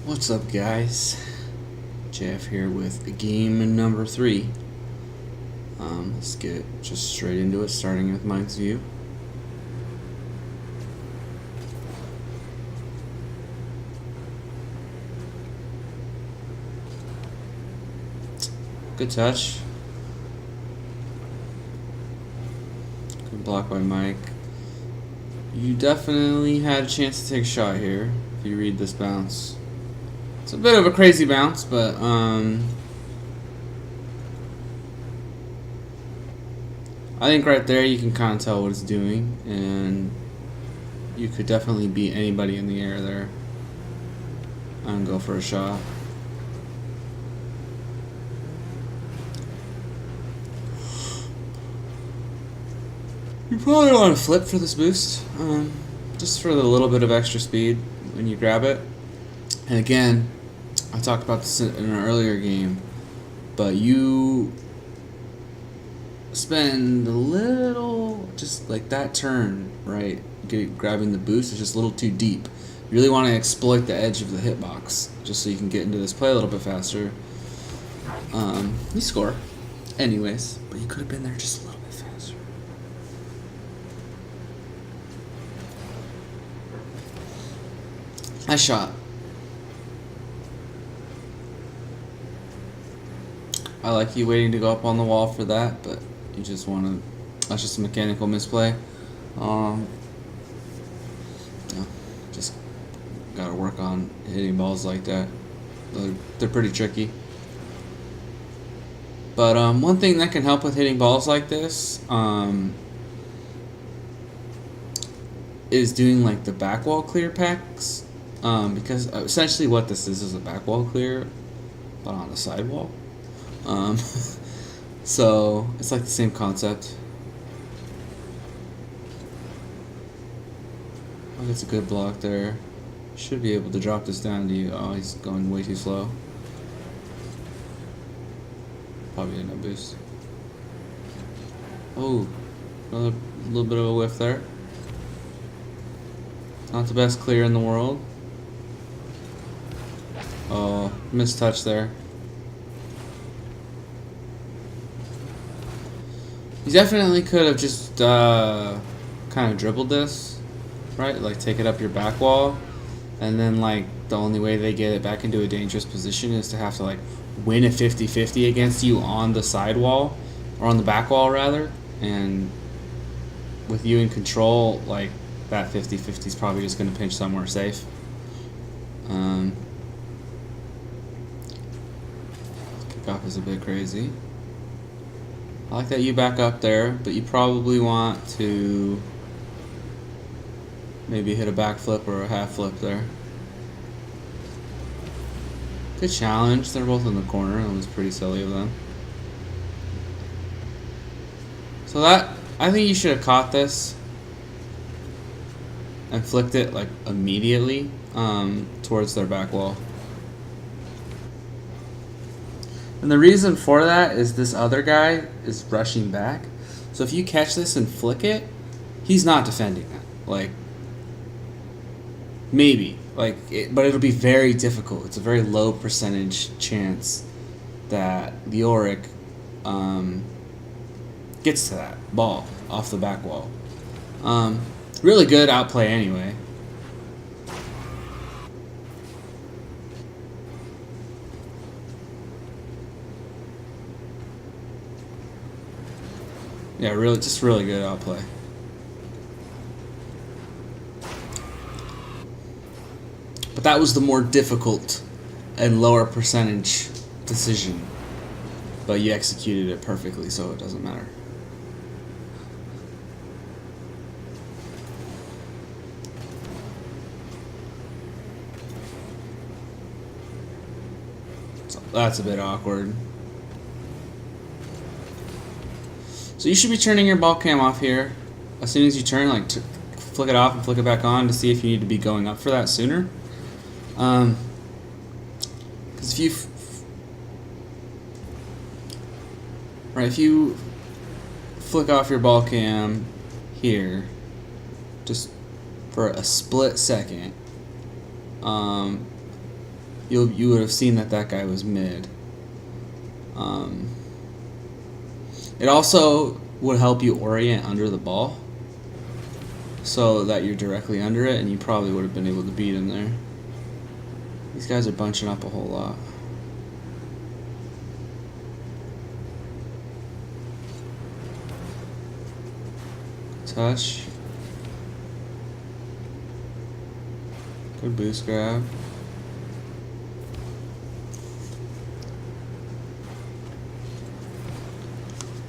What's up, guys? Jeff here with game number 3. Let's get just straight into it, starting with Mike's view. Good touch. Good block by Mike. You definitely had a chance to take a shot here if you read this bounce. It's a bit of a crazy bounce, but I think right there you can kind of tell what it's doing, and you could definitely beat anybody in the air there and go for a shot. You probably want to flip for this boost, just for the little bit of extra speed when you grab it. And again, I talked about this in an earlier game, but you spend a little, just like that turn, right? Grabbing the boost is just a little too deep. You really want to exploit the edge of the hitbox, just so you can get into this play a little bit faster. You score, anyways, but you could have been there just a little bit faster. Nice shot. I like you waiting to go up on the wall for that, but you just want to. That's just a mechanical misplay. Just gotta work on hitting balls like that. They're pretty tricky. But one thing that can help with hitting balls like this is doing like the back wall clear packs, because essentially what this is a back wall clear, but on the side wall. So it's like the same concept. Oh, that's a good block there. Should be able to drop this down to you. Oh, he's going way too slow. Probably a no boost. Oh, another little bit of a whiff there. Not the best clear in the world. Oh, missed touch there. You definitely could have just kind of dribbled this, right? Like take it up your back wall, and then like the only way they get it back into a dangerous position is to have to like win a 50-50 against you on the side wall, or on the back wall rather, and with you in control, like that 50-50 is probably just going to pinch somewhere safe. Kickoff is a bit crazy. I like that you back up there, but you probably want to maybe hit a backflip or a half flip there. Good challenge. They're both in the corner. It was pretty silly of them. So that, I think you should have caught this and flicked it like immediately towards their back wall. And the reason for that is this other guy is rushing back. So if you catch this and flick it, he's not defending that. Like, maybe. But it'll be very difficult. It's a very low percentage chance that the Auric gets to that ball off the back wall. Really good outplay anyway. Yeah, really good outplay. But that was the more difficult and lower percentage decision. But you executed it perfectly, so it doesn't matter. So that's a bit awkward. So you should be turning your ball cam off here. As soon as you turn, like flick it off and flick it back on to see if you need to be going up for that sooner. Because if you flick off your ball cam here, just for a split second, you would have seen that guy was mid. It also would help you orient under the ball so that you're directly under it, and you probably would have been able to beat him there. These guys are bunching up a whole lot. Touch. Good boost grab.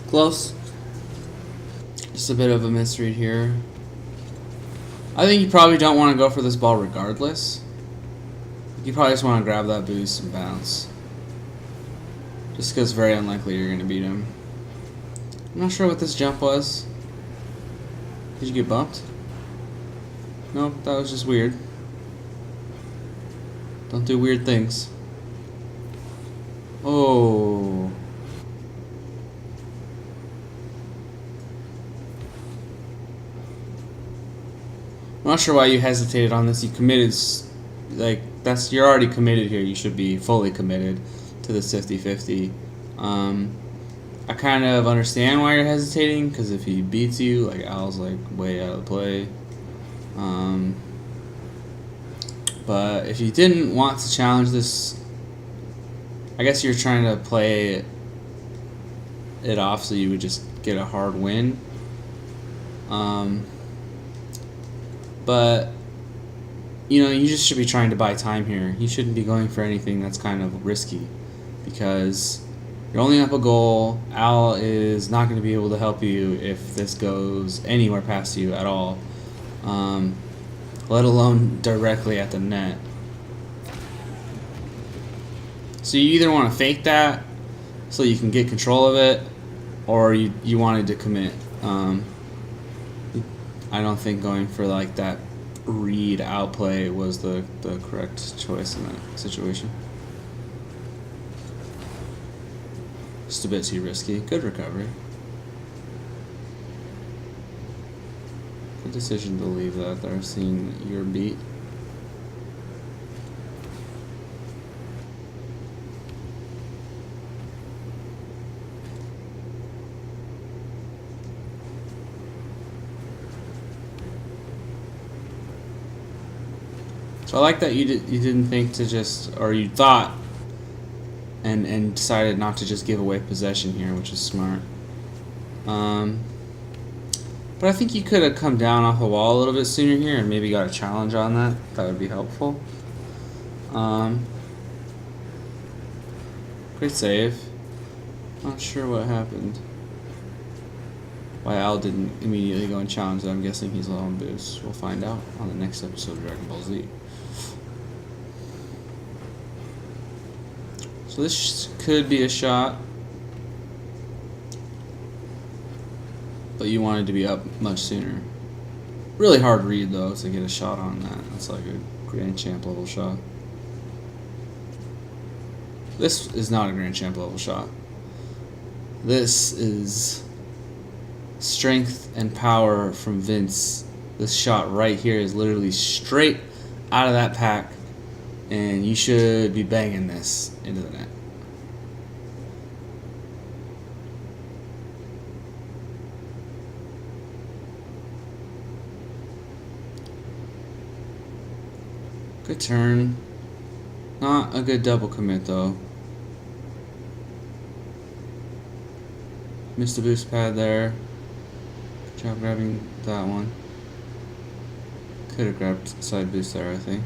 Close. Just a bit of a misread here. I think you probably don't want to go for this ball regardless. You probably just want to grab that boost and bounce. Just because it's very unlikely you're going to beat him. I'm not sure what this jump was. Did you get bumped? Nope, that was just weird. Don't do weird things. Oh. I'm not sure why you hesitated on this. You committed, like, you're already committed here. You should be fully committed to this 50-50. I kind of understand why you're hesitating, because if he beats you, like, Al's like way out of play. But if you didn't want to challenge this, I guess you're trying to play it off so you would just get a hard win. But you know, you just should be trying to buy time here. You shouldn't be going for anything that's kind of risky, because you're only up a goal. Al is not going to be able to help you if this goes anywhere past you at all, let alone directly at the net. So you either want to fake that so you can get control of it, or you wanted to commit. I don't think going for like that read outplay was the correct choice in that situation. Just a bit too risky. Good recovery. Good decision to leave that there, seeing your beat. So I like that you didn't think to just, or you thought and decided not to just give away possession here, which is smart. But I think you could have come down off the wall a little bit sooner here and maybe got a challenge on that. That would be helpful. Great save. Not sure what happened. Why Al didn't immediately go and challenge it. I'm guessing he's low on boost. We'll find out on the next episode of Dragon Ball Z. So this could be a shot, but you wanted to be up much sooner. Really hard read though to get a shot on that. That's like a Grand Champ level shot. This is not a Grand Champ level shot. This is strength and power from Vince. This shot right here is literally straight out of that pack, and you should be banging this into the net. Good turn. Not a good double commit though. Missed the boost pad there. Good job grabbing that one. Could have grabbed side boost there, I think.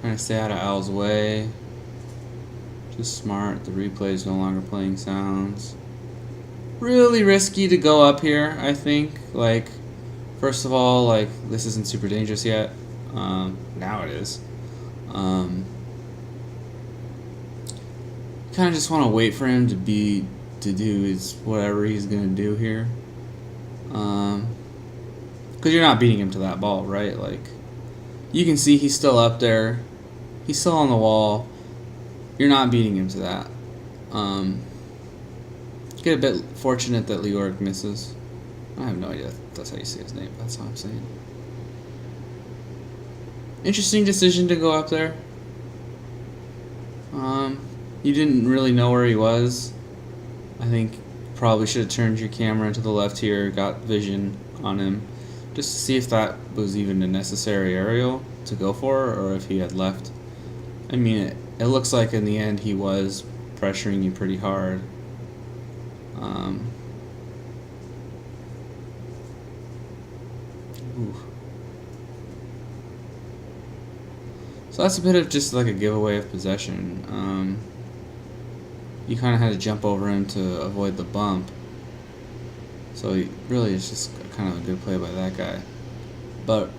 Trying to stay out of Al's way. Just smart. The replay is no longer playing sounds. Really risky to go up here, I think. Like, first of all, like, this isn't super dangerous yet. Now it is. Kind of just want to wait for him to do his whatever he's gonna do here. Because you're not beating him to that ball, right? Like, you can see he's still up there. He's still on the wall. You're not beating him to that. Get a bit fortunate that Leoric misses. I have no idea if that's how you say his name. That's how I'm saying. Interesting decision to go up there. You didn't really know where he was. I think probably should have turned your camera to the left here, got vision on him, just to see if that was even a necessary aerial to go for, or if he had left. I mean, it looks like in the end he was pressuring you pretty hard. Ooh. So that's a bit of just like a giveaway of possession. You kind of had to jump over him to avoid the bump. So really it's just kind of a good play by that guy. But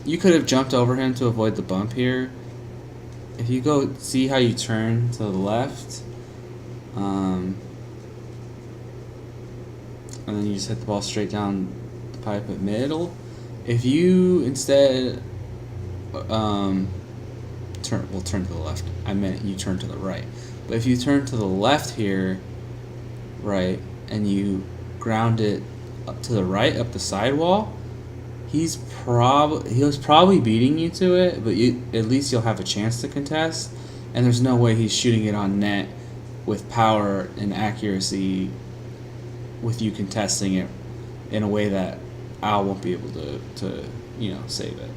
you could have jumped over him to avoid the bump here. If you go see how you turn to the left, and then you just hit the ball straight down the pipe at middle. If you instead turn to the left. I meant you turn to the right. But if you turn to the left here, right, and you ground it up to the right, up the sidewall, he was probably beating you to it, but at least you'll have a chance to contest. And there's no way he's shooting it on net with power and accuracy with you contesting it in a way that Al won't be able to save it.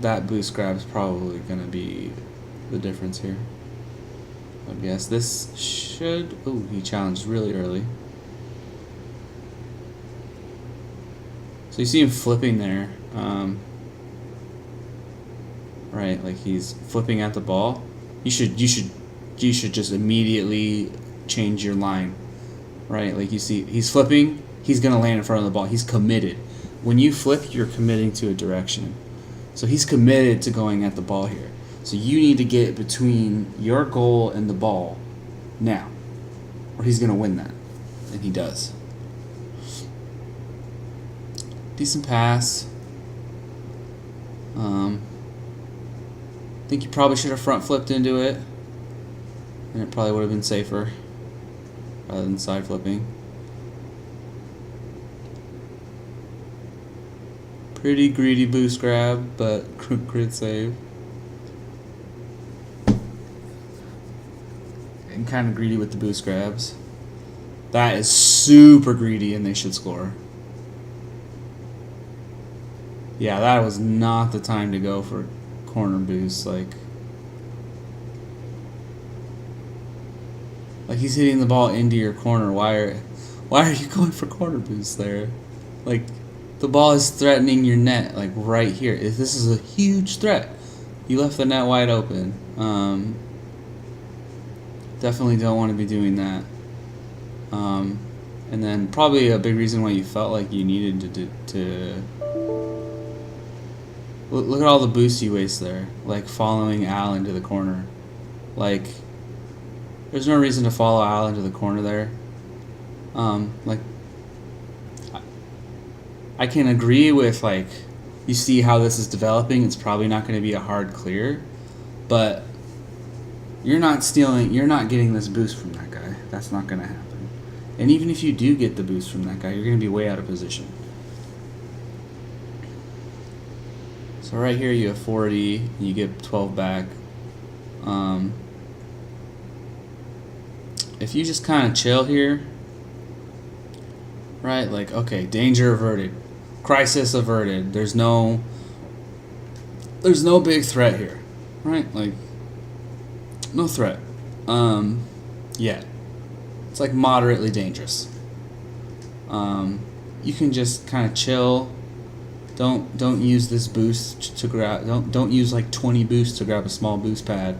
That boost grab is probably going to be the difference here. I guess this should... Oh, he challenged really early. So you see him flipping there. Right, like he's flipping at the ball. You should just immediately change your line. Right, like you see he's flipping. He's going to land in front of the ball. He's committed. When you flip, you're committing to a direction. So he's committed to going at the ball here. So you need to get between your goal and the ball now, or he's going to win that. And he does. Decent pass. I think you probably should have front flipped into it, and it probably would have been safer rather than side flipping. Pretty greedy boost grab, but crit save. And kind of greedy with the boost grabs. That is super greedy, and they should score. Yeah, that was not the time to go for corner boost. Like he's hitting the ball into your corner. Why are you going for corner boost there? Like, the ball is threatening your net, like right here. This is a huge threat. You left the net wide open. Definitely don't want to be doing that. And then probably a big reason why you felt like you needed to look at all the boosts you waste there, like following Al into the corner. Like, there's no reason to follow Al into the corner there. Like, I can agree with, like, you see how this is developing. It's probably not going to be a hard clear, but you're not getting this boost from that guy. That's not going to happen. And even if you do get the boost from that guy, you're going to be way out of position. So right here you have 40, you get 12 back. If you just kind of chill here, right, like, okay, danger averted, crisis averted, there's no big threat here, right? Like, no threat yet. It's like moderately dangerous. You can just kind of chill. Don't use this boost to grab. Don't use like 20 boosts to grab a small boost pad.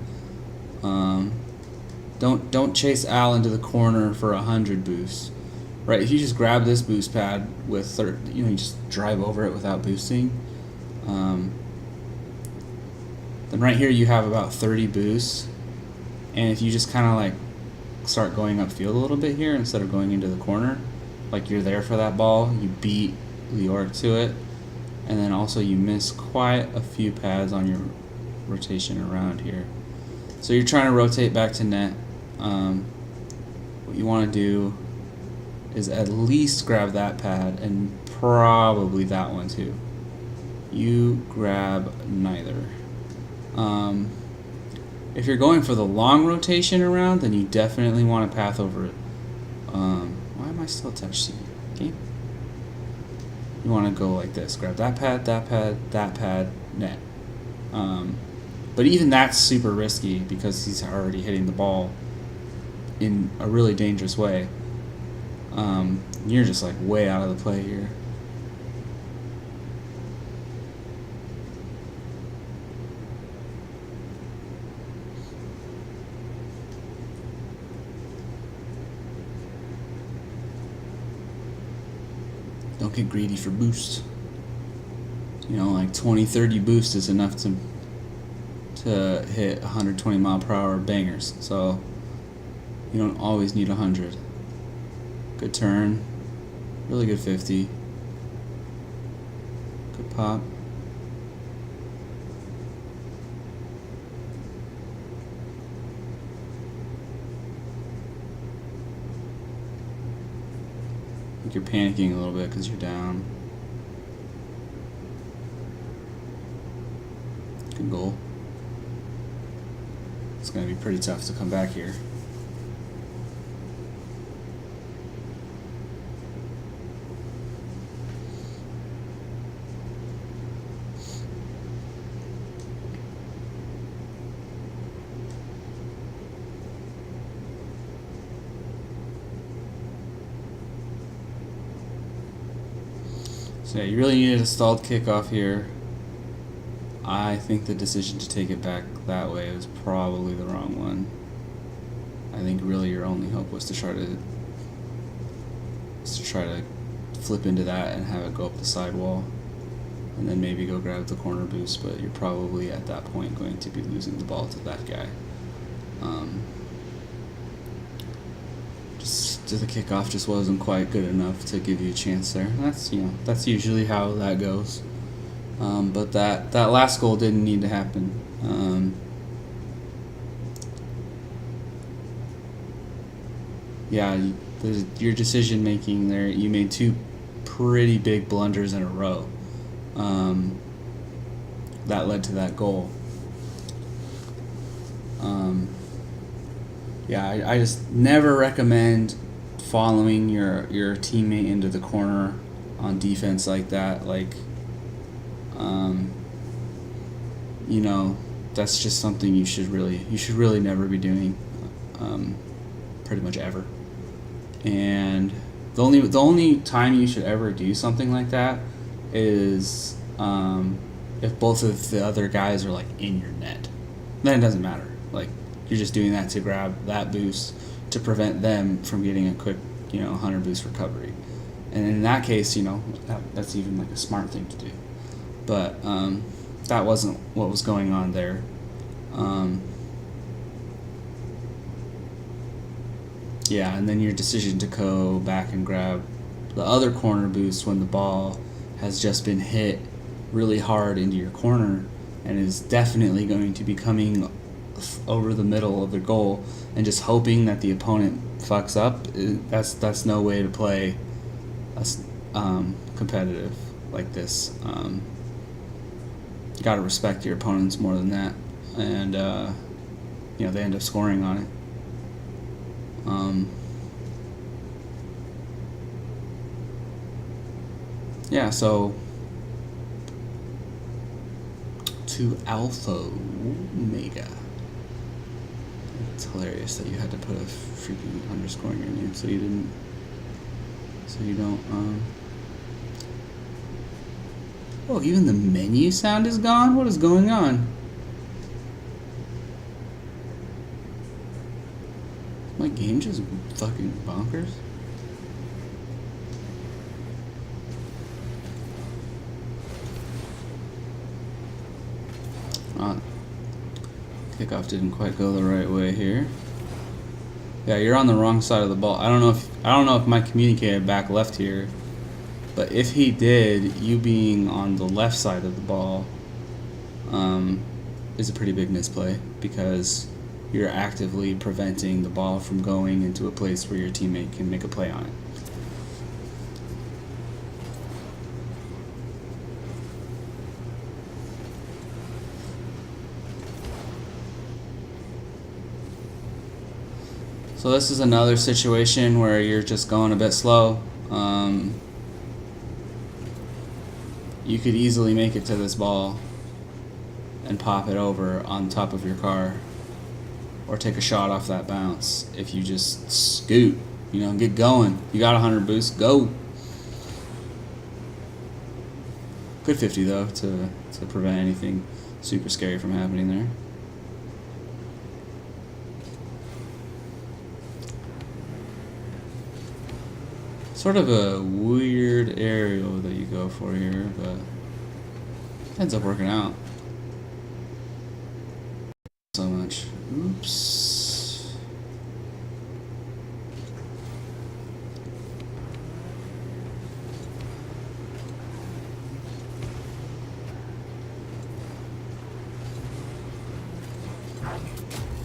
Don't chase Al into the corner for 100 boosts. Right? If you just grab this boost pad with 30, you just drive over it without boosting. Then right here you have about 30 boosts, and if you just kind of like start going upfield a little bit here instead of going into the corner, like you're there for that ball, you beat Leoric to it. And then also you miss quite a few pads on your rotation around here. So you're trying to rotate back to net. What you want to do is at least grab that pad and probably that one too. You grab neither. If you're going for the long rotation around, then you definitely want to path over it. Why am I still touch C? Okay. You want to go like this. Grab that pad, that pad, that pad, net. But even that's super risky because he's already hitting the ball in a really dangerous way. You're just like way out of the play here. Don't get greedy for boost. You know, like 20, 30 boost is enough to hit 120 mile per hour bangers. So you don't always need 100. Good turn. Really good 50. Good pop. I think you're panicking a little bit because you're down. Good goal. It's going to be pretty tough to come back here. So yeah, you really needed a stalled kickoff here. I think the decision to take it back that way was probably the wrong one. I think really your only hope was to try to flip into that and have it go up the sidewall, and then maybe go grab the corner boost. But you're probably at that point going to be losing the ball to that guy. The kickoff just wasn't quite good enough to give you a chance there. That's usually how that goes. But that last goal didn't need to happen. Your decision making there. You made two pretty big blunders in a row. That led to that goal. I just never recommend following your teammate into the corner on defense like that. That's just something you should really never be doing, pretty much ever. And the only time you should ever do something like that is if both of the other guys are like in your net. Then it doesn't matter. Like, you're just doing that to grab that boost to prevent them from getting a quick 100 boost recovery. And in that case, that's even like a smart thing to do. But that wasn't what was going on there. And then your decision to go back and grab the other corner boost when the ball has just been hit really hard into your corner and is definitely going to be coming over the middle of the goal, and just hoping that the opponent fucks up, that's no way to play competitive like this. You gotta respect your opponents more than that, and they end up scoring on it. So to Alpha Omega. It's hilarious that you had to put a freaking underscore in your name so you don't. Oh, even the menu sound is gone? What is going on? My game just fucking bonkers. Kickoff didn't quite go the right way here. Yeah, you're on the wrong side of the ball. I don't know if Mike communicated back left here, but if he did, you being on the left side of the ball is a pretty big misplay, because you're actively preventing the ball from going into a place where your teammate can make a play on it. So this is another situation where you're just going a bit slow. You could easily make it to this ball and pop it over on top of your car, or take a shot off that bounce if you just scoot, you know, get going. You got 100 boost, go. Good 50 though to prevent anything super scary from happening there. Sort of a weird aerial that you go for here, but ends up working out. So much. Oops.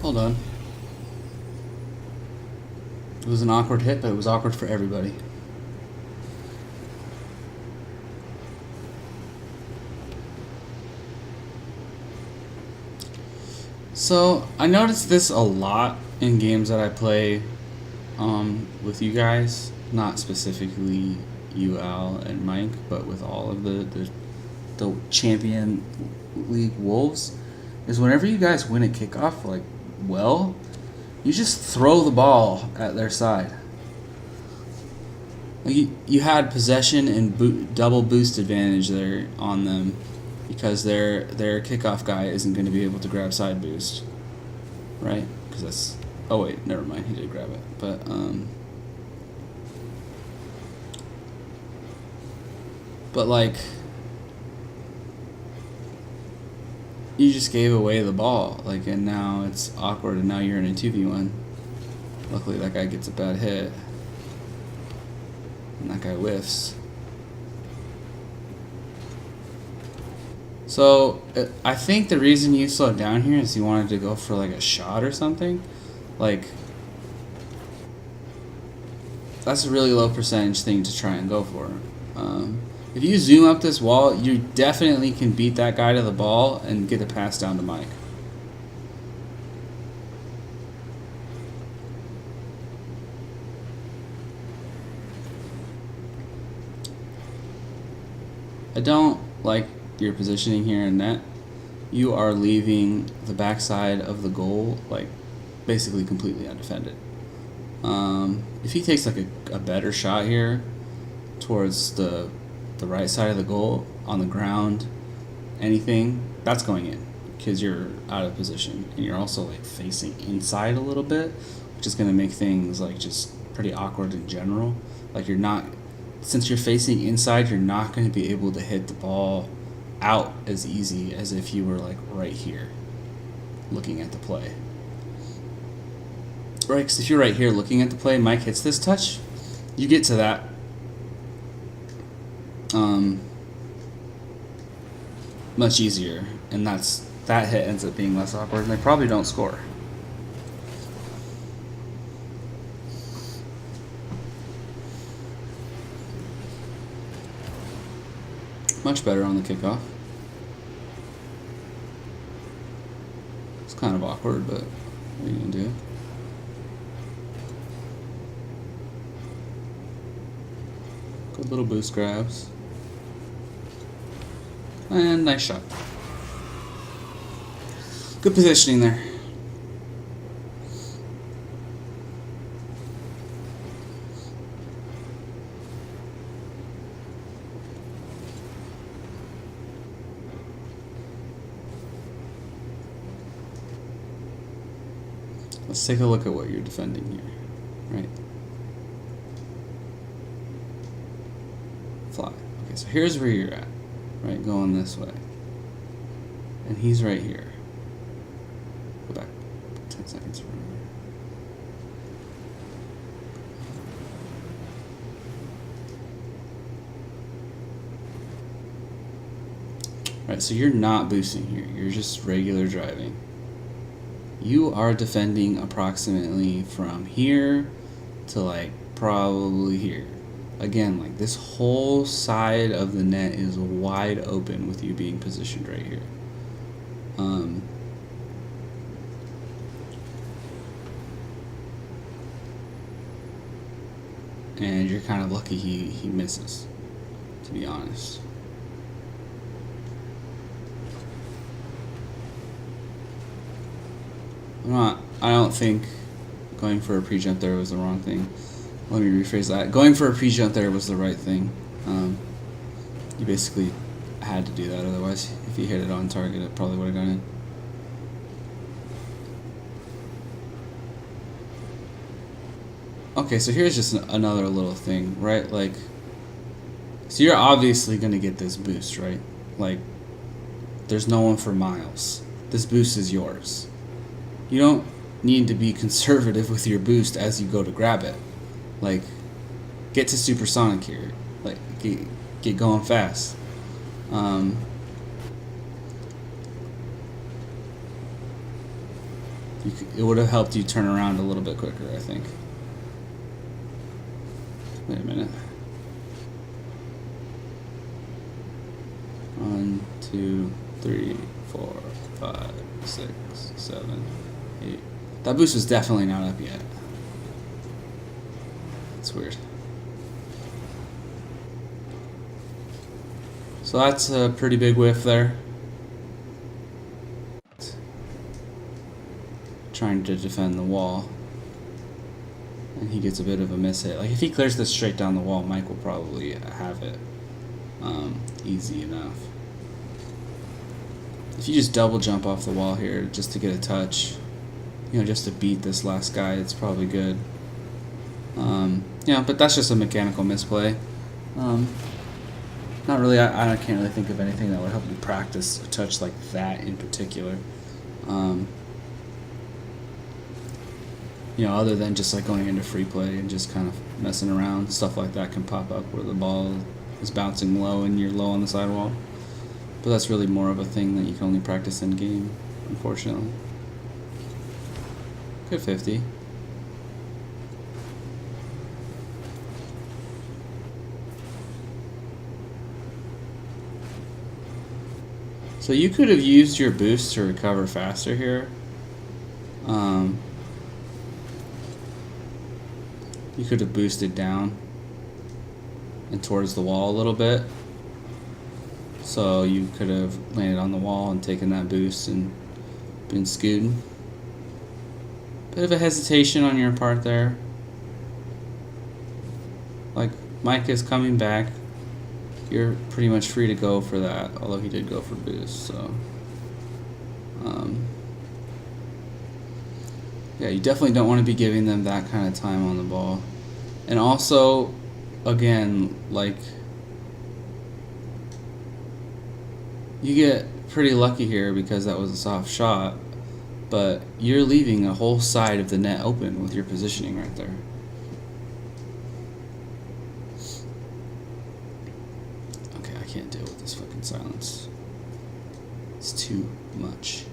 Hold on. It was an awkward hit, but it was awkward for everybody. So I noticed this a lot in games that I play with you guys, not specifically you, Al, and Mike, but with all of the Champion League Wolves, is whenever you guys win a kickoff, like, well, you just throw the ball at their side. Like you had possession and double boost advantage there on them, because their kickoff guy isn't going to be able to grab side boost, right? Because that's, oh wait, never mind, he did grab it. But like, you just gave away the ball, like, and now it's awkward, and now you're in a 2v1. Luckily that guy gets a bad hit, and that guy whiffs. So I think the reason you slowed down here is you wanted to go for like a shot or something. Like, that's a really low percentage thing to try and go for. If you zoom up this wall, you definitely can beat that guy to the ball and get a pass down to Mike. I don't like your positioning here in net. You are leaving the backside of the goal like basically completely undefended. If he takes like a better shot here towards the right side of the goal, on the ground, anything, that's going in because you're out of position, and you're also like facing inside a little bit, which is going to make things like just pretty awkward in general. Like, you're not, since you're facing inside, you're not going to be able to hit the ball out as easy as if you were like right here looking at the play. Right, because if you're right here looking at the play, Mike hits this touch, you get to that much easier, and that hit ends up being less awkward, and they probably don't score. Much better on the kickoff. It's kind of awkward, but what are you gonna do? Good little boost grabs. And nice shot. Good positioning there. Let's take a look at what you're defending here. Right? Fly. Okay, so here's where you're at. Right, going this way. And he's right here. Go back 10 seconds. Right, so you're not boosting here. You're just regular driving. You are defending approximately from here to like probably here. Again, like, this whole side of the net is wide open with you being positioned right here. and you're kind of lucky he misses, to be honest. I don't think going for a pre-jump there was the wrong thing. Let me rephrase that. Going for a pre-jump there was the right thing. You basically had to do that, otherwise if you hit it on target it probably would have gone in. Okay, so here's just another little thing, right? Like, so you're obviously going to get this boost, right? Like, there's no one for miles. This boost is yours. You don't need to be conservative with your boost as you go to grab it. Like, get to supersonic here. Like, get going fast. It would have helped you turn around a little bit quicker, I think. Wait a minute. 1, 2, 3, 4, 5, 6, 7, 8. That boost was definitely not up yet. It's weird. So that's a pretty big whiff there. Trying to defend the wall. And he gets a bit of a miss hit. Like, if he clears this straight down the wall, Mike will probably have it easy enough. If you just double jump off the wall here just to get a touch, you know, just to beat this last guy, it's probably good. Yeah, but that's just a mechanical misplay. Not really, I can't really think of anything that would help you practice a touch like that in particular. You know, other than just like going into free play and just kind of messing around, stuff like that can pop up where the ball is bouncing low and you're low on the sidewall. But that's really more of a thing that you can only practice in game, unfortunately. Good 50. So you could have used your boost to recover faster here. You could have boosted down and towards the wall a little bit. So you could have landed on the wall and taken that boost and been scooting. Bit of a hesitation on your part there. Like, Mike is coming back. You're pretty much free to go for that, although he did go for boost, so. Yeah, you definitely don't want to be giving them that kind of time on the ball. And also, again, like, you get pretty lucky here because that was a soft shot, but you're leaving a whole side of the net open with your positioning right there. Okay, I can't deal with this fucking silence. It's too much.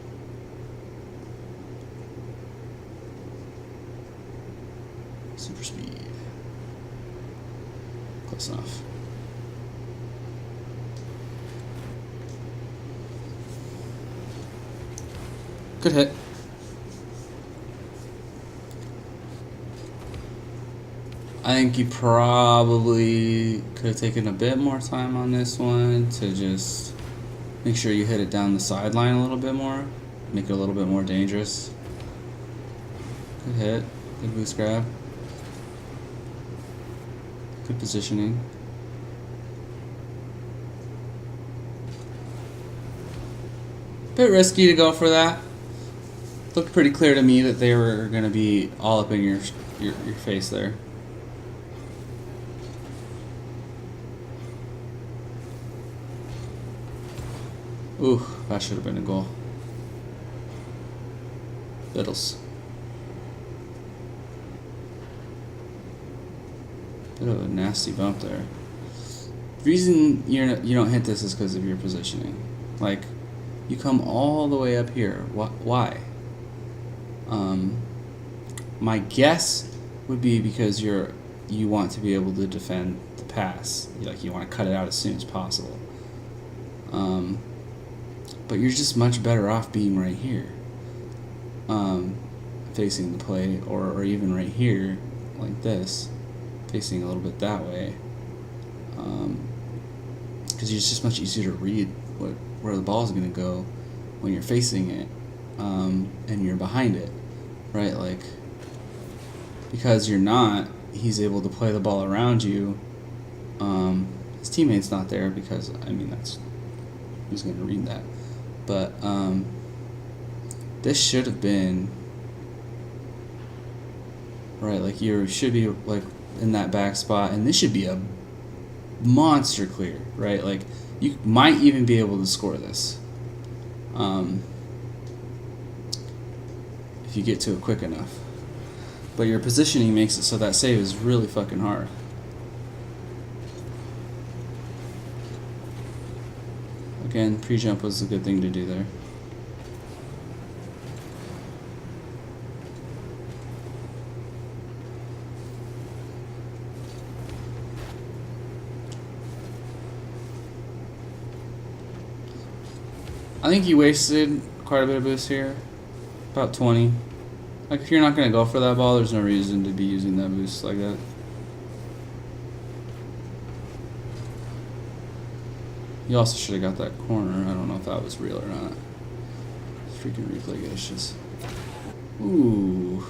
Super speed. Close enough. Good hit. I think you probably could have taken a bit more time on this one to just make sure you hit it down the sideline a little bit more. Make it a little bit more dangerous. Good hit. Good boost grab. Good positioning. Bit risky to go for that. Looked pretty clear to me that they were going to be all up in your face there. Ooh, that should have been a goal. Biddles. Bit of a nasty bump there. The reason you don't hit this is because of your positioning. Like, you come all the way up here. Why? My guess would be because you want to be able to defend the pass. Like, you want to cut it out as soon as possible. But you're just much better off being right here, facing the play, or even right here, like this, facing a little bit that way, because it's just much easier to read where the ball is going to go when you're facing it, and you're behind it, right? Like, because you're not, he's able to play the ball around you. His teammate's not there because, I mean, that's, who's going to read that? But this should have been, right, like you should be like in that back spot, and this should be a monster clear, right? Like you might even be able to score this if you get to it quick enough. But your positioning makes it so that save is really fucking hard. Again, pre-jump was a good thing to do there. I think you wasted quite a bit of boost here. About 20. Like, if you're not going to go for that ball, there's no reason to be using that boost like that. You also should have got that corner. I don't know if that was real or not. Freaking replay glitches. Ooh.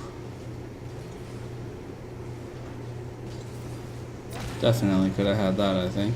Definitely could have had that, I think.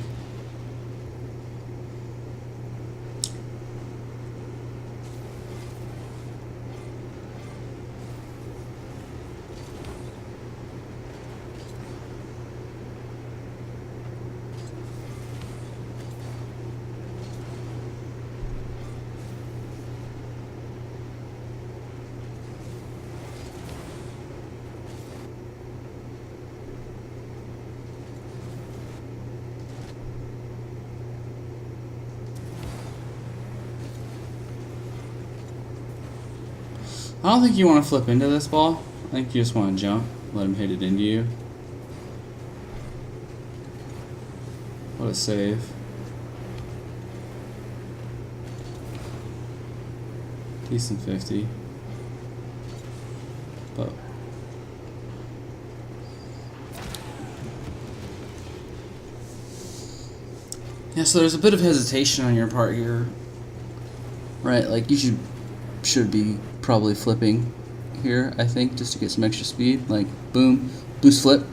I don't think you want to flip into this ball. I think you just want to jump, let him hit it into you. What a save. Decent 50. But yeah, so there's a bit of hesitation on your part here. Right, like you should be probably flipping here, I think, just to get some extra speed. Like, boom, boost flip,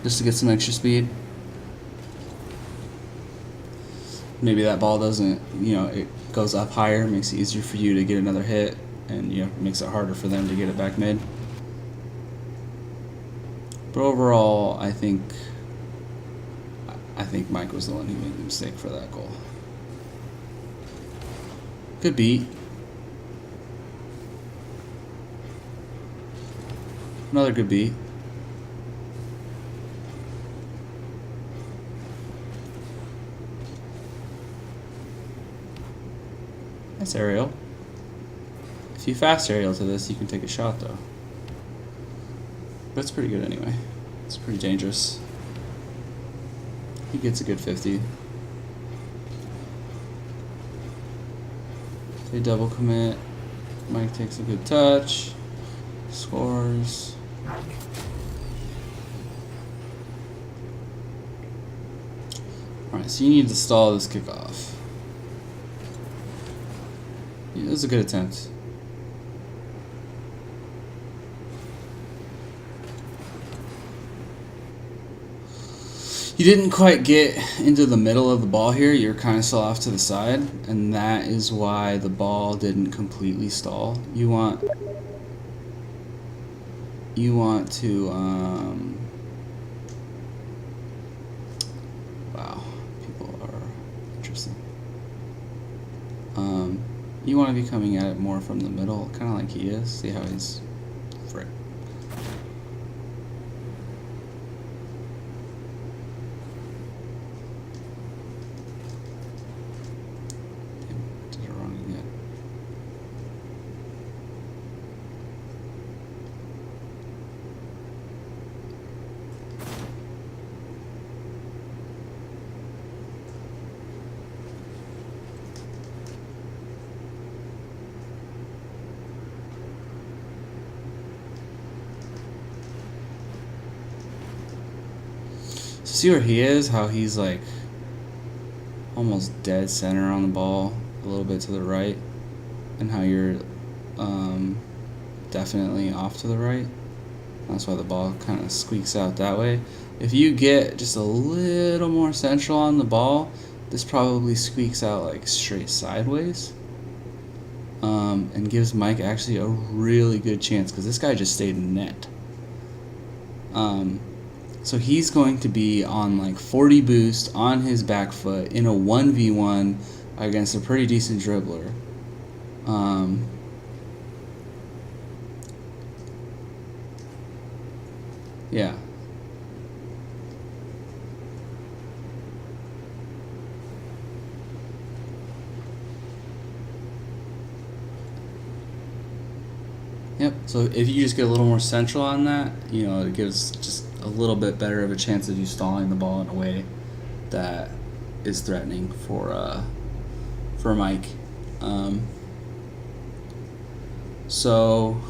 just to get some extra speed. Maybe that ball doesn't, it goes up higher, makes it easier for you to get another hit, and makes it harder for them to get it back mid. But overall, I think Mike was the one who made the mistake for that goal. Good beat. Another good beat. Nice aerial. If you fast aerial to this, you can take a shot though. But it's pretty good anyway. It's pretty dangerous. He gets a good 50. They double commit. Mike takes a good touch. Scores. Alright, so you need to stall this kickoff. Yeah, it was a good attempt. You didn't quite get into the middle of the ball here. You're kind of still off to the side, and that is why the ball didn't completely stall. You want to wow, people are interesting. You want to be coming at it more from the middle, kind of like he is. See how he's frick. Did it wrong again. See where he is? How he's like almost dead center on the ball, a little bit to the right, and how you're definitely off to the right. That's why the ball kind of squeaks out that way. If you get just a little more central on the ball, this probably squeaks out like straight sideways, and gives Mike actually a really good chance because this guy just stayed in net. So he's going to be on like 40 boost on his back foot in a 1v1 against a pretty decent dribbler. Yeah. Yep. So if you just get a little more central on that, you know, it gives just a little bit better of a chance of you stalling the ball in a way that is threatening for Mike. So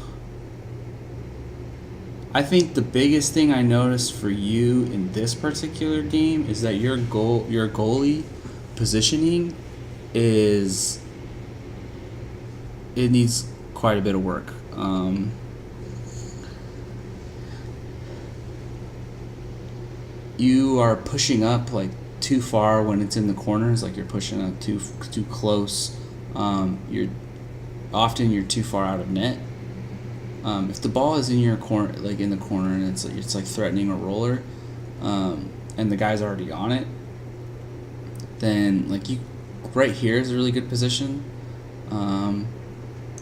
I think the biggest thing I noticed for you in this particular game is that your goalie positioning it needs quite a bit of work. You are pushing up like too far when it's in the corners, like you're pushing up too close. You're too far out of net. If the ball is in your corner, like in the corner, and it's like threatening a roller, and the guy's already on it, then like right here is a really good position,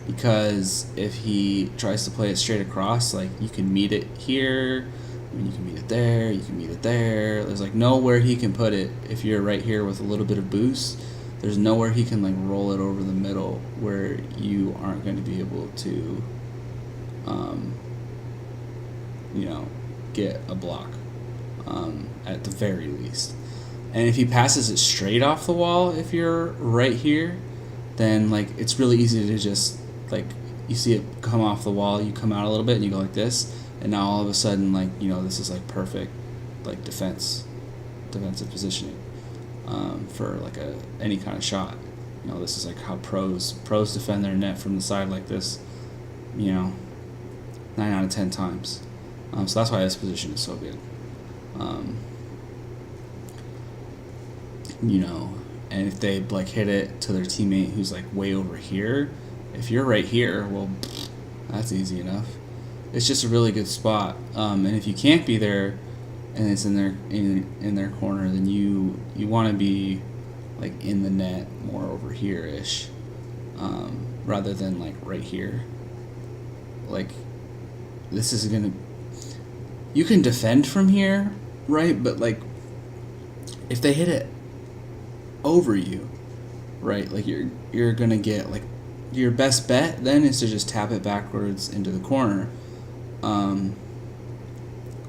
because if he tries to play it straight across, like you can meet it here, and you can meet it there, you can meet it there. There's like nowhere he can put it if you're right here with a little bit of boost. There's nowhere he can like roll it over the middle where you aren't going to be able to get a block, at the very least. And if he passes it straight off the wall, if you're right here, then like it's really easy to just like you see it come off the wall, you come out a little bit and you go like this, and now all of a sudden like this is like perfect like defensive positioning for like any kind of shot. This is like how pros defend their net from the side like this, 9 out of 10 times. So that's why this position is so good. And if they like hit it to their teammate who's like way over here, if you're right here, well, that's easy enough. It's just a really good spot. And if you can't be there, and it's in their corner, then you want to be like in the net more over here ish, rather than like right here. Like this is gonna. You can defend from here, right? But like, if they hit it over you, right? Like you're gonna get like your best bet then is to just tap it backwards into the corner.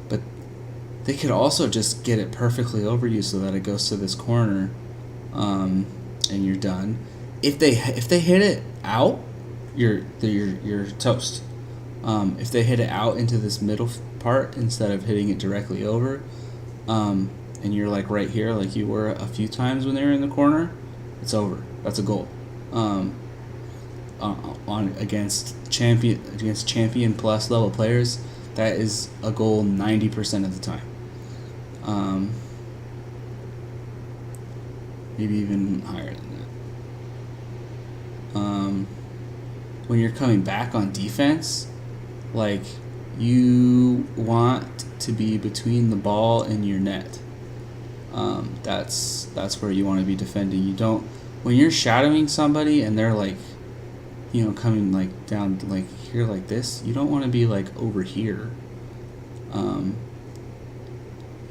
But they could also just get it perfectly over you so that it goes to this corner, and you're done. If they hit it out, you're toast. If they hit it out into this middle part instead of hitting it directly over, and you're like right here like you were a few times when they were in the corner, it's over. That's a goal. Against champion plus level players, that is a goal 90% of the time. Maybe even higher than that. When you're coming back on defense, like you want to be between the ball and your net. That's where you want to be defending. You don't, when you're shadowing somebody and they're like, coming like down like here like this, you don't want to be like over here. You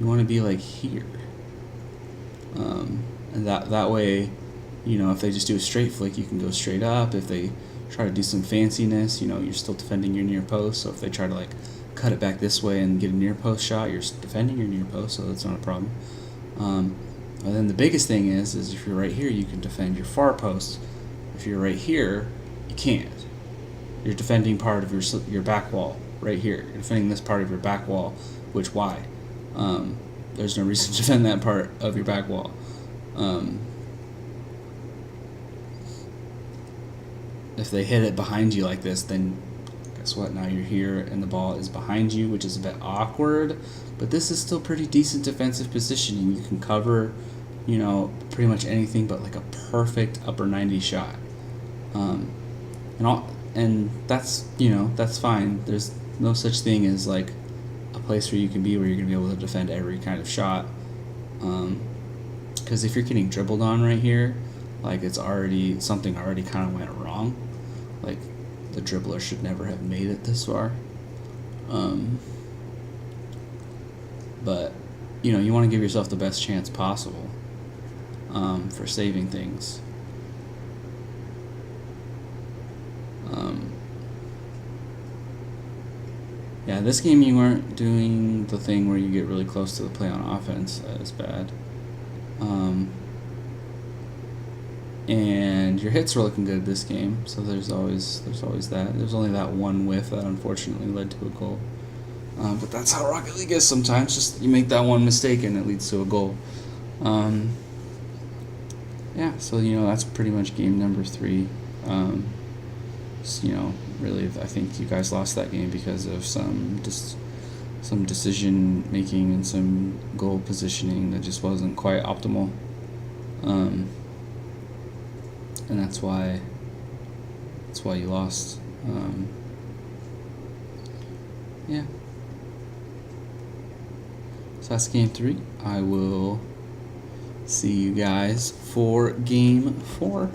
want to be like here. And that way, if they just do a straight flick, you can go straight up. If they try to do some fanciness, you're still defending your near post. So if they try to like cut it back this way and get a near post shot, you're defending your near post, so that's not a problem. And then the biggest thing is if you're right here, you can defend your far post. If you're right here, you can't. You're defending part of your back wall right here. You're defending this part of your back wall, why? there's no reason to defend that part of your back wall. If they hit it behind you like this, then guess what? Now you're here and the ball is behind you, which is a bit awkward. But this is still pretty decent defensive positioning. You can cover, pretty much anything but like a perfect upper 90 shot. And that's that's fine. There's no such thing as like a place where you can be where you're gonna be able to defend every kind of shot. Because if you're getting dribbled on right here, like something already kind of went wrong. Like the dribbler should never have made it this far. But you want to give yourself the best chance possible for saving things. Yeah, this game you weren't doing the thing where you get really close to the play on offense as bad. And your hits were looking good this game, so there's always that. There's only that one whiff that unfortunately led to a goal. But that's how Rocket League is sometimes. Just you make that one mistake and it leads to a goal. Yeah, so that's pretty much game number 3. Really, I think you guys lost that game because of some decision making and some goal positioning that just wasn't quite optimal. And that's why you lost. Yeah. So that's game 3. I will see you guys for game 4.